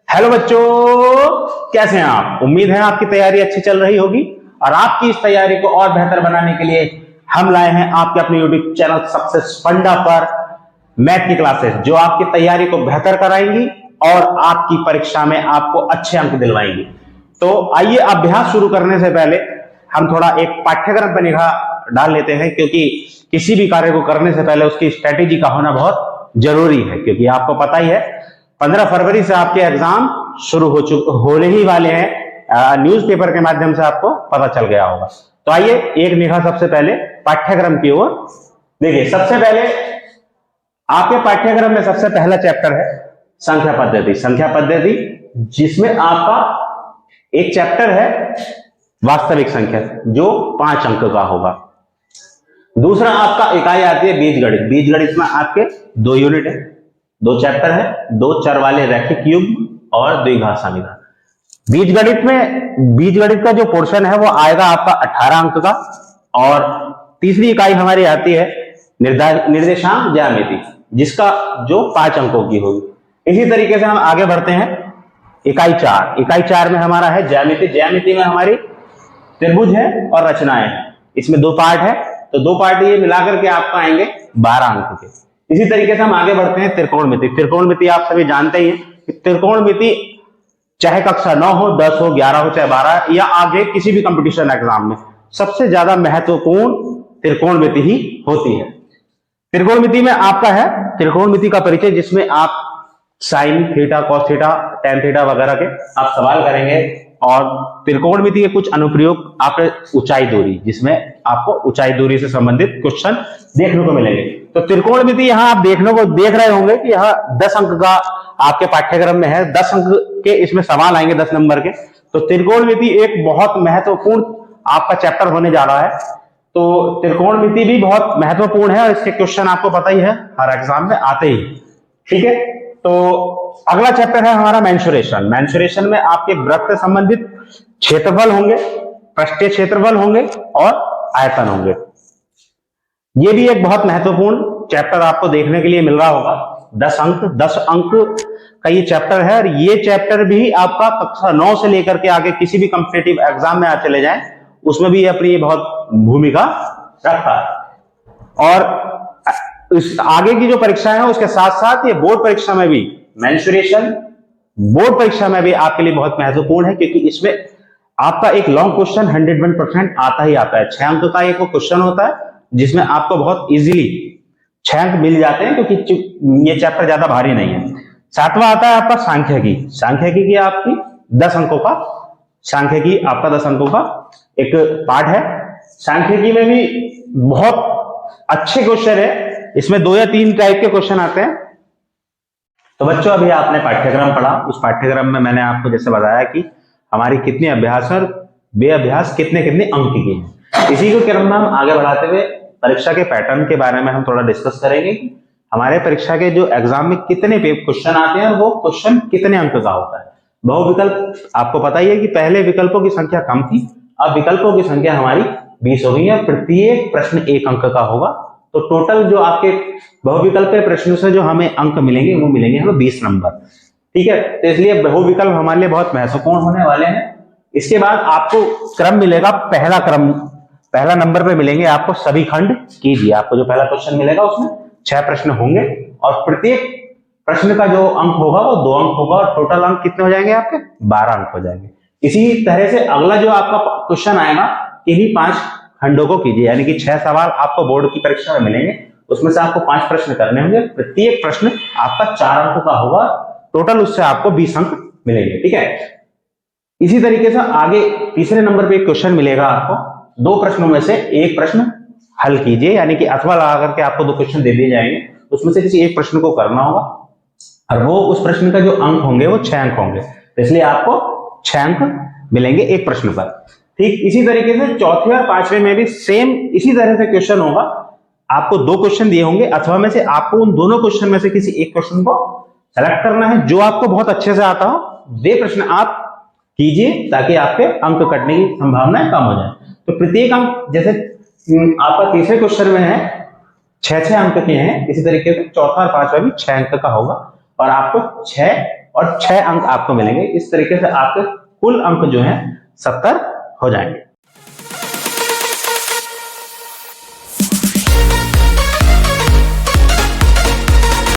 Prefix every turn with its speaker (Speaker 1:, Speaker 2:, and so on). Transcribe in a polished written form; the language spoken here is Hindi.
Speaker 1: हेलो बच्चों, कैसे हैं आप। उम्मीद है आपकी तैयारी अच्छी चल रही होगी और आपकी इस तैयारी को और बेहतर बनाने के लिए हम लाए हैं आपके अपने यूट्यूब चैनल सक्सेस फंडा पर मैथ की क्लासेस जो आपकी तैयारी को बेहतर कराएंगी और आपकी परीक्षा में आपको अच्छे अंक दिलवाएंगी। तो आइए अभ्यास शुरू करने से पहले हम थोड़ा एक पाठ्यक्रम पर निगाह डाल लेते हैं, क्योंकि किसी भी कार्य को करने से पहले उसकी स्ट्रेटेजी का होना बहुत जरूरी है। क्योंकि आपको पता ही है 15 फरवरी से आपके एग्जाम शुरू होने ही वाले हैं। न्यूज़पेपर के माध्यम से आपको पता चल गया होगा। तो आइए एक निगाह सबसे पहले पाठ्यक्रम की ओर देखिए। सबसे पहले आपके पाठ्यक्रम में सबसे पहला चैप्टर है संख्या पद्धति। संख्या पद्धति जिसमें आपका एक चैप्टर है वास्तविक संख्या जो 5 अंक का होगा। दूसरा आपका इकाई आती है बीजगणित। बीजगणित में आपके 2 यूनिट है, 2 चैप्टर है, 2 चर वाले रैखिक युग्म और द्विघात समीकरण। बीजगणित का जो पोर्शन है वो आएगा आपका 18 अंक का। और तीसरी इकाई हमारी आती है निर्देशांक ज्यामिति जिसका जो 5 अंकों की होगी। इसी तरीके से हम आगे बढ़ते हैं इकाई 4। इकाई 4 में हमारा है ज्यामिति। ज्यामिति में हमारी त्रिभुज है और रचनाएं हैं। इसमें 2 पार्ट है, तो 2 पार्ट ये मिलाकर के आपको आएंगे 12 अंक के। इसी तरीके से हम आगे बढ़ते हैं त्रिकोणमिति। त्रिकोणमिति आप सभी जानते ही हैं कि त्रिकोणमिति चाहे कक्षा 9 हो, 10 हो, 11 हो, चाहे 12 या आगे किसी भी कंपटीशन एग्जाम में सबसे ज्यादा महत्वपूर्ण त्रिकोणमिति ही होती है। त्रिकोणमिति में आपका है त्रिकोणमिति का परिचय, जिसमें आप sine theta, cos theta, tan theta वगैरह के आप सवाल करेंगे। और त्रिकोणमिति के कुछ अनुप्रयोग आपने ऊंचाई दूरी, जिसमें आपको ऊंचाई दूरी से संबंधित क्वेश्चन देखने को मिलेंगे। तो त्रिकोणमिति यहां आप देख रहे होंगे कि यहां 10 अंक का आपके पाठ्यक्रम में है। 10 अंक के इसमें सवाल आएंगे 10 नंबर के। तो त्रिकोणमिति एक बहुत महत्वपूर्ण आपका चैप्टर होने जा रहा है। तो त्रिकोणमिति भी बहुत महत्वपूर्ण है और इसके क्वेश्चन आपको पता ही है हर एग्जाम में आते ही। ठीक है, तो अगला चैप्टर है हमारा मेंसुरेशन। मेंसुरेशन में आपके वृत्त से संबंधित क्षेत्रफल होंगे, पृष्ठीय क्षेत्रफल होंगे और आयतन होंगे। ये भी एक बहुत महत्वपूर्ण चैप्टर आपको देखने के लिए मिल रहा होगा। 10 अंक का ये चैप्टर है और ये चैप्टर भी आपका कक्षा 9 से लेकर के आगे किसी भी कॉम्पिटिटिव एग्जाम में आप चले जाएं उसमें भी अपनी बहुत भूमिका रखता है। और इस आगे की जो परीक्षाएं हैं उसके साथ साथ ये बोर्ड परीक्षा में भी मेंसुरेशन बोर्ड परीक्षा में भी आपके लिए बहुत महत्वपूर्ण है, क्योंकि इसमें आपका एक लॉन्ग क्वेश्चन 101% आता ही आता है। 6 अंक का एक क्वेश्चन होता है जिसमें आपको बहुत इजीली 6 अंक मिल जाते हैं, क्योंकि ये चैप्टर ज्यादा भारी नहीं है। 7वां आता है आपका सांख्यिकी। सांख्यिकी की आपकी 10 अंकों का सांख्यिकी आपका 10 अंकों का एक पार्ट है। सांख्यिकी में भी बहुत अच्छे क्वेश्चन है। इसमें 2 या 3 टाइप के क्वेश्चन आते हैं। तो बच्चों, अभी आपने पाठ्यक्रम पढ़ा। उस पाठ्यक्रम में मैंने आपको जैसे बताया कि हमारी कितने अभ्यास और बे अभ्यास कितने कितने अंक की है। इसी को क्रम में हम आगे बढ़ाते हुए परीक्षा के पैटर्न के बारे में हम थोड़ा डिस्कस करेंगे। हमारे परीक्षा के जो एग्जाम में कितने क्वेश्चन आते हैं और वो क्वेश्चन कितने अंक का होता है। बहुविकल्प आपको पता ही है कि पहले विकल्पों की संख्या कम थी, अब विकल्पों की संख्या हमारी 20 हो गई है। प्रत्येक प्रश्न 1 अंक का होगा। तो टोटल जो आपके बहुविकल्प प्रश्नों से जो हमें अंक मिलेंगे वो मिलेंगे हमें 20 नंबर। ठीक है, तो इसलिए बहुविकल्प हमारे लिए बहुत महत्वपूर्ण होने वाले हैं। इसके बाद आपको क्रम मिलेगा। पहला नंबर पे मिलेंगे आपको सभी खंड कीजिए। आपको जो पहला क्वेश्चन मिलेगा उसमें 6 प्रश्न होंगे और प्रत्येक प्रश्न का जो अंक होगा वो 2 अंक होगा और टोटल अंक कितने हो जाएंगे आपके 12 अंक हो जाएंगे। इसी तरह से अगला जो आपका क्वेश्चन आएगा कि भी 5 खंडों को कीजिए, यानी कि 6 सवाल आपको बोर्ड की परीक्षा में मिलेंगे। उसमें से आपको 5 प्रश्न करने होंगे। प्रत्येक प्रश्न आपका 4 अंक का होगा। टोटल उससे आपको 20 अंक मिलेंगे। ठीक है, इसी तरीके से आगे तीसरे नंबर पे एक क्वेश्चन मिलेगा आपको। 2 प्रश्नों में से एक प्रश्न हल कीजिए, यानी कि अथवा लगा करके आपको 2 क्वेश्चन दे दिए जाएंगे, उसमें से किसी एक प्रश्न को करना होगा और वो उस प्रश्न का जो अंक होंगे वो 6 अंक होंगे। तो इसलिए आपको 6 अंक मिलेंगे एक प्रश्न पर। ठीक इसी तरीके से चौथे और 5वें में भी सेम इसी तरह से क्वेश्चन होगा। आपको 2 क्वेश्चन दिए होंगे, अथवा में से आपको उन दोनों क्वेश्चन में से किसी एक क्वेश्चन को सेलेक्ट करना है जो आपको बहुत अच्छे से आता हो। वे प्रश्न आप कीजिए ताकि आपके अंक कटने की संभावनाएं कम हो जाए। तो प्रत्येक अंक जैसे आपका तीसरे क्वेश्चन में है 6 अंक के हैं, इसी तरीके से चौथा और 5वां भी 6 अंक का होगा और आपको 6 और 6 अंक आपको मिलेंगे। इस तरीके से आपके कुल अंक जो है 70 हो जाएंगे।